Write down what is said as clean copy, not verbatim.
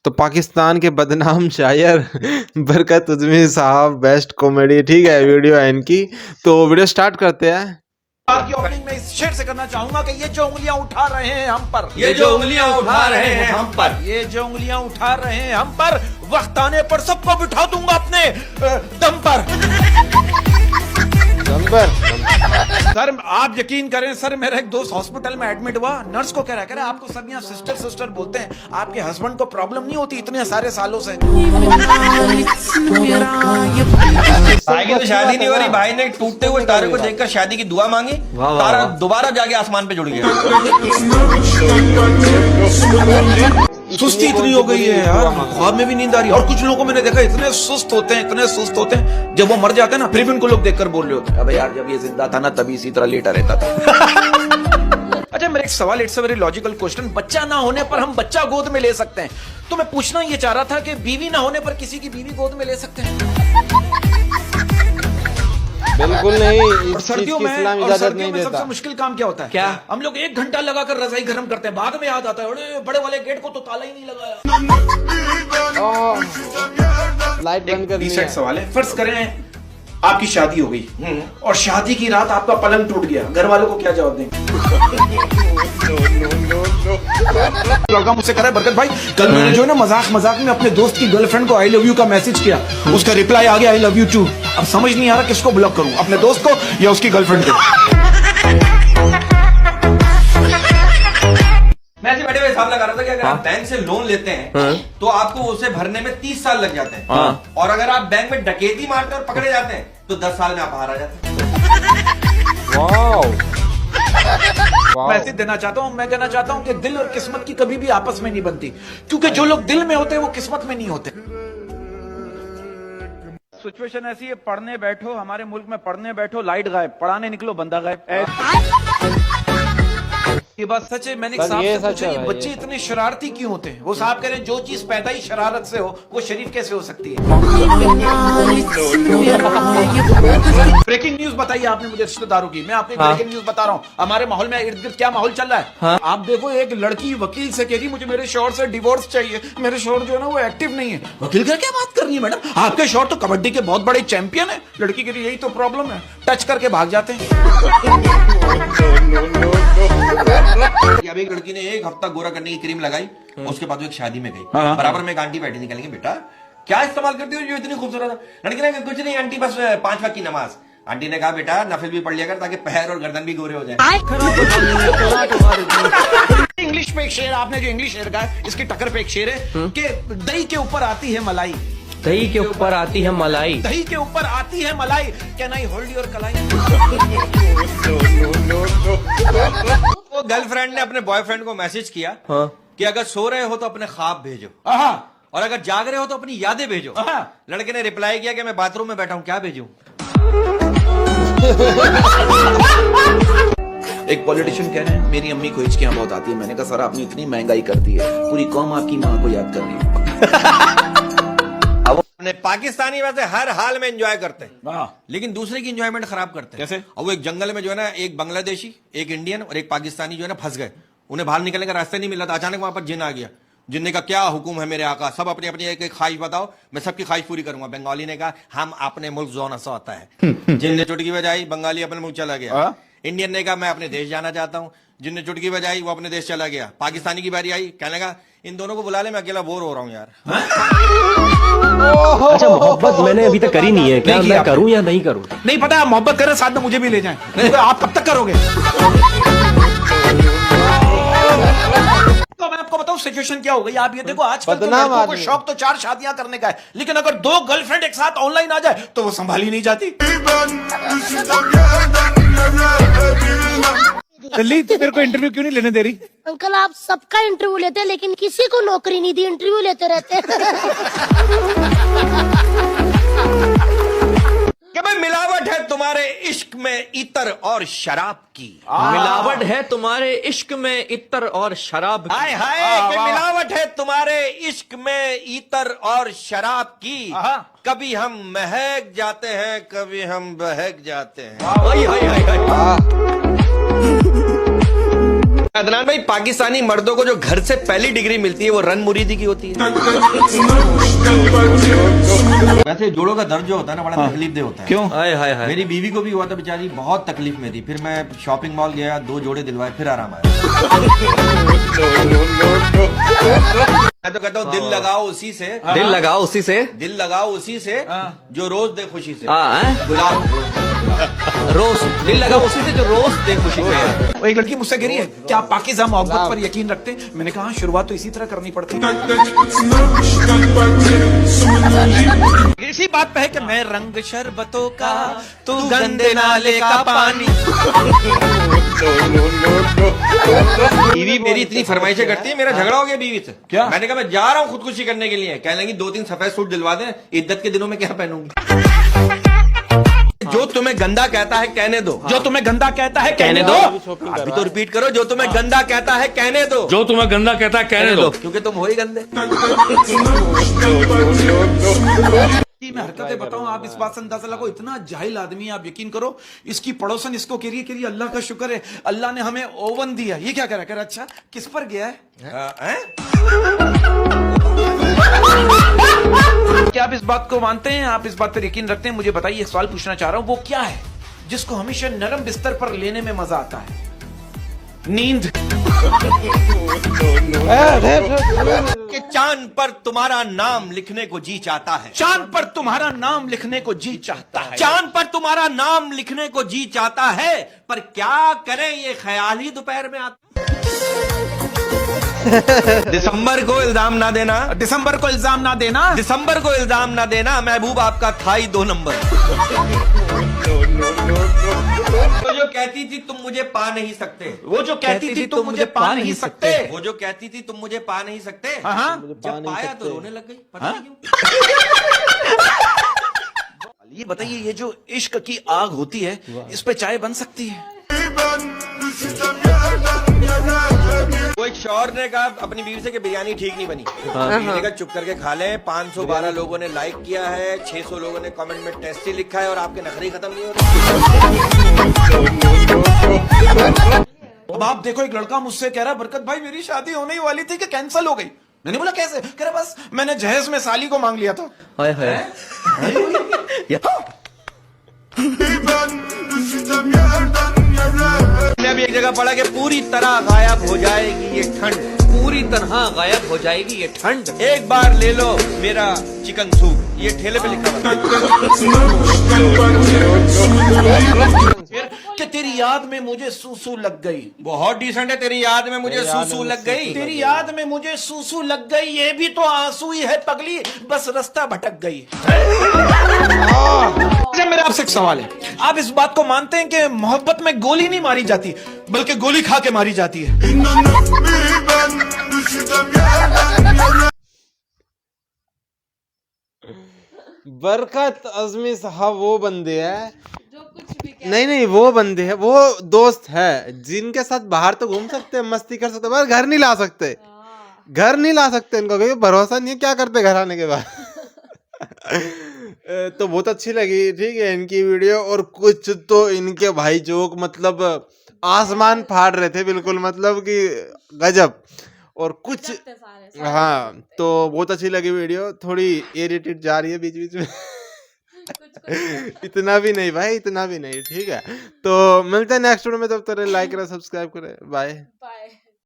तो पाकिस्तान के बदनाम शायर बरकत उज़्मी साहब बेस्ट कॉमेडी, ठीक है, वीडियो है इनकी। तो वीडियो स्टार्ट करते हैं। की ओपनिंग में इस शेर से करना चाहूंगा कि ये जो उंगलियां उठा रहे हैं हम पर, ये जो उंगलियां उठा रहे हैं हम पर, ये जो उंगलियां उठा रहे हैं हम पर, वक्त आने पर सबको बिठा दूंगा अपने दम पर। सर आप यकीन करें सर, मेरा एक दोस्त हॉस्पिटल में एडमिट हुआ, नर्स को कह रहा है आपको सब यहाँ सिस्टर सिस्टर बोलते हैं, आपके हस्बैंड को प्रॉब्लम नहीं होती इतने सारे सालों से? भाई की तो शादी नहीं हो रही, भाई ने टूटते हुए तारे को देखकर शादी की दुआ मांगी, तारा दोबारा जाके आसमान पे जुड़ गया। सुस्ती इतनी हो गई है यार, ख्वाब में भी नींद आ रही है। और कुछ लोगों को मैंने देखा इतने सुस्त होते हैं, इतने सुस्त होते हैं, जब वो मर जाते हैं ना फिर भी उनको लोग देखकर बोल रहे होते हैं, अबे यार जब ये जिंदा था ना तभी इसी तरह लेटा रहता था। अच्छा मेरा एक सवाल, it's a very logical question, बच्चा ना होने पर हम बच्चा गोद में ले सकते हैं, तो मैं पूछना ये चाह रहा था कि बीवी ना होने पर किसी की बीवी गोद में ले सकते हैं? बिल्कुल नहीं, और इस चीज सर्दियों की में, इस्लाम और इजाजत सर्दियों नहीं में सबसे देता। मुश्किल काम क्या होता है? क्या? हम लोग 1 घंटा लगाकर रजाई गर्म करते हैं, बाद में याद आता है अरे बड़े वाले गेट को तो ताला ही नहीं लगाया। लाइट बंद करनी है। सवाल है, फर्ज करें आपकी शादी हो गई और शादी की रात आपका पलंग टूट गया, घर वालों को क्या जवाब देंगे? लड़का मुझसे कह रहा है बरकत भाई कल मैंने जो है ना मजाक मजाक में अपने दोस्त की गर्लफ्रेंड को आई लव यू का मैसेज किया, उसका रिप्लाई आ गया आई लव यू टू। अब समझ नहीं आ रहा किसको ब्लॉक करूं, अपने दोस्त को या उसकी गर्लफ्रेंड को? मैं ऐसे बैठे हुए हिसाब लगा रहा था कि अगर आप बैंक से लोन लेते हैं तो आपको उसे भरने में 30 साल लग जाते हैं, और अगर आप बैंक में डकैती मारते हैं और पकड़े जाते हैं तो 10 साल में आप बाहर आ जाते हैं। मैसेज देना चाहता हूं, मैं कहना चाहता हूं कि दिल और किस्मत की कभी भी आपस में नहीं बनती, क्योंकि जो लोग दिल में होते हैं वो किस्मत में नहीं होते। सिचुएशन ऐसी है, पढ़ने बैठो, हमारे मुल्क में पढ़ने बैठो लाइट गायब, पढ़ाने निकलो बंदा गायब। ये बात सच है। मैंने एक साहब से पूछा ये बच्चे इतने शरारती क्यों होते हैं? वो साहब कह रहे हैं जो चीज पैदा ही शरारत से हो वो शरीफ कैसे हो सकती है? ब्रेकिंग न्यूज बताइए आपने मुझे रिश्तेदारों की, मैं आपको ब्रेकिंग न्यूज बता रहा हूँ। हमारे माहौल में इर्द गिर्द क्या माहौल चल रहा है आप देखो। एक लड़की वकील से कह रही मुझे मेरे शौहर से डिवोर्स चाहिए, मेरे शौहर जो है ना वो एक्टिव नहीं है। वकील का क्या बात कर रही है मैडम, आपके शौहर तो कबड्डी के बहुत बड़े चैंपियन है। लड़की के लिए यही तो प्रॉब्लम है, टच करके भाग जाते हैं। अभी एक लड़की ने 1 हफ्ता गोरा करने की क्रीम लगाई, उसके बाद वो एक शादी में गई, बराबर में एक आंटी बैठी, निकलेंगे बेटा क्या इस्तेमाल करती हो जो इतनी खूबसूरत है? लड़की ने कहा कुछ नहीं आंटी, बस 5 वक्त की नमाज। आंटी ने कहा बेटा नफिल भी पढ़ लिया कर ताकि पैर और गर्दन भी गोरे हो जाए। इंग्लिश पे एक शेर, आपने जो इंग्लिश शेर गाया इसकी टक्कर पे एक शेर है कि दही के ऊपर आती है मलाई, दही के ऊपर आती है मलाई, दही के ऊपर आती है मलाई, कैन आई होल्ड योर कलाई? वो गर्लफ्रेंड ने अपने बॉयफ्रेंड को मैसेज किया कि अगर सो रहे हो तो अपने ख्वाब भेजो, और अगर जाग रहे हो तो अपनी यादें भेजो। लड़के ने रिप्लाई किया कि मैं बाथरूम में बैठा हूं, क्या भेजूं? एक पॉलिटिशियन कह रहे हैं मेरी अम्मी को हिचकियां बहुत आती है। मैंने कहा सर आपने इतनी महंगाई कर दी है, पूरी कौम आपकी माँ को याद कर रही है। पाकिस्तानी वैसे हर हाल में एंजॉय करते हैं, लेकिन दूसरे की एंजॉयमेंट खराब करते हैं। कैसे? और वो एक जंगल में जो है ना एक बांग्लादेशी, एक इंडियन और एक पाकिस्तानी जो है ना फंस गए, उन्हें बाहर निकलने का रास्ता नहीं मिला था। अचानक वहां पर जिन आ गया, जिन ने कहा क्या हुक्म है मेरे आका, सब अपनी अपनी एक एक ख्वाहिश बताओ, मैं सबकी ख्वाहिश पूरी करूंगा। बंगाली ने कहा हम अपने मुल्क जोन सा होता है। जिन ने चुटकी बजाई, बंगाली अपने मुल्क चला गया। इंडियन ने कहा मैं अपने देश जाना चाहता हूँ, जिनने चुटकी बजाई वो अपने देश चला गया। पाकिस्तानी की बारी आई, कहने लगा इन दोनों को बुला ले, मैं अकेला बोर हो रहा हूँ यार। अच्छा मोहब्बत मैंने अभी तक करी नहीं है, क्या मैं करूं या नहीं करूं? नहीं पता, आप मोहब्बत करें साथ में मुझे भी ले जाएं। तो आप कब तक करोगे? तो मैं आपको बताऊं सिचुएशन क्या हो गई। आप ये देखो आजकल के लड़कों को शौक तो 4 शादियां करने का है, लेकिन अगर 2 गर्लफ्रेंड एक साथ ऑनलाइन आ जाए तो वो संभाली नहीं जाती। दिल्ली तो मेरे को इंटरव्यू क्यों नहीं लेने दे रही? अंकल आप सबका इंटरव्यू लेते हैं लेकिन किसी को नौकरी नहीं दी, इंटरव्यू लेते रहते हैं। कि भाई मिलावट है तुम्हारे इश्क में इतर और शराब की, मिलावट है तुम्हारे इश्क में इत्र और शराब की। हाय हाय कि मिलावट है तुम्हारे इश्क में इतर और शराब की, कभी हम महक जाते हैं कभी हम बहक जाते हैं। अदनान भाई, पाकिस्तानी मर्दों को जो घर से पहली डिग्री मिलती है वो रन मुरीदी की होती है। वैसे जोड़ों का दर्द जो होता है ना, बड़ा तकलीफ दे होता है। क्यों? हाय हाय हाय। मेरी बीवी को भी हुआ था, बेचारी बहुत तकलीफ में थी। फिर मैं शॉपिंग मॉल गया, 2 जोड़े दिलवाए, फिर आराम आया। मैं तो कहता हूँ दिल लगाओ उसी से, दिल लगाओ उसी से, दिल लगाओ उसी से जो रोज दे खुशी से। गुलाब रोज, दिल लगाओ उसी से जो रोज दे खुशी से। वो एक लड़की मुझसे कह रही है, क्या आप पाकिज़ा मोहब्बत पर यकीन रखते हैं? मैंने कहा शुरुआत तो इसी तरह करनी पड़ती है। इसी बात पे है कि मैं रंग शरबतों का, तू गंदे नाले का पानी। बीवी मेरी इतनी फरमाइशें करती है, मेरा झगड़ा हो गया बीवी से। क्या? मैंने कहा मैं जा रहा हूँ खुदकुशी करने के लिए। कहने लगी 2-3 सफेद सूट दिलवा दें, इद्दत के दिनों में क्या पहनूंगी। जो तुम्हें गंदा कहता है कहने दो, जो तुम्हें गंदा कहता है कहने दो। अभी तो रिपीट करो, जो तुम्हें गंदा कहता है कहने दो, जो तुम्हें गंदा कहता है कहने दो, क्योंकि तुम हो ही गंदे। मैं हरकतें बताऊं, आप इस बात से अंदाजा लगाओ, इतना जाहिल आदमी है। आप यकीन करो, इसकी पड़ोसन इसको कह रही है अल्लाह का शुक्र है, अल्लाह ने हमें ओवन दिया। ये क्या कह रहा है? अच्छा किस पर गया है? क्या आप इस बात को मानते हैं? आप इस बात पर यकीन रखते हैं? मुझे बताइए, एक सवाल पूछना चाह रहा हूं, वो क्या है जिसको हमेशा नरम बिस्तर पर लेने में मजा आता है? नींद। कि चांद पर तुम्हारा नाम लिखने को जी चाहता है, चांद पर तुम्हारा नाम लिखने को जी चाहता है। चांद पर तुम्हारा नाम लिखने को जी चाहता है, पर क्या करें ये ख्याल ही दोपहर में आता। दिसंबर को इल्जाम ना देना, दिसंबर को इल्जाम ना देना, दिसंबर को इल्जाम ना देना, महबूब आपका था ही 2 नंबर। वो जो कहती थी तुम मुझे पा नहीं सकते, वो जो कहती थी तुम मुझे पा नहीं सकते, वो जो कहती थी तुम मुझे पा नहीं सकते, जब पाया तो रोने लग गई, पता नहीं क्यों। ये बताइए, ये जो इश्क की आग होती है, इस पे चाय बन सकती है? वो एक शौहर ने कहा अपनी बीवी से कि बिरयानी ठीक नहीं बनी। बीवी ने कहा चुप करके खा ले। 512 लोगों ने लाइक किया है, 600 लोगों ने कमेंट में टेस्टी लिखा है, और आपके नखरे खत्म नहीं हो रहे। अब आप देखो, एक लड़का मुझसे कह रहा, बरकत भाई मेरी शादी होने ही वाली थी कि कैंसिल हो गई। मैंने बोला कैसे? कह रहा बस मैंने जहेज में साली को मांग लिया था। हाय हाय। मैंने अभी एक जगह पढ़ा कि पूरी तरह गायब हो जाएगी ये ठंड, पूरी तरह गायब हो जाएगी ये ठंड। एक बार ले लो मेरा चिकन सूप, ये ठेले पे लिखा हुआ है। कि तेरी याद में मुझे सूसू लग गई। बहुत डिसेंट है, तेरी याद में मुझे सूसू लग गई। तेरी याद में मुझे सूसू लग गई, ये भी तो आंसू ही है पगली, बस रास्ता भटक गई। मेरा आपसे एक सवाल है, आप इस बात को मानते हैं कि मोहब्बत में गोली नहीं मारी जाती, बल्कि गोली खा के मारी जाती है? बरकत अज़मी साहब वो बंदे हैं, नहीं वो बंदे हैं, वो दोस्त है जिनके साथ बाहर तो घूम सकते हैं, मस्ती कर सकते हैं, पर घर नहीं ला सकते, घर नहीं ला सकते। इनको क्योंकि भरोसा नहीं है क्या करते घर आने के बाद। तो बहुत अच्छी लगी, ठीक है, इनकी वीडियो। और कुछ तो इनके भाई जोक मतलब आसमान फाड़ रहे थे बिल्कुल, मतलब कि गजब। और कुछ हाँ, तो बहुत अच्छी लगी वीडियो। थोड़ी इरिटेट जा रही है बीच बीच में। इतना भी नहीं भाई, इतना भी नहीं, ठीक है। तो मिलते हैं नेक्स्ट वीडियो में, तब तक लाइक करें, सब्सक्राइब करें, बाय।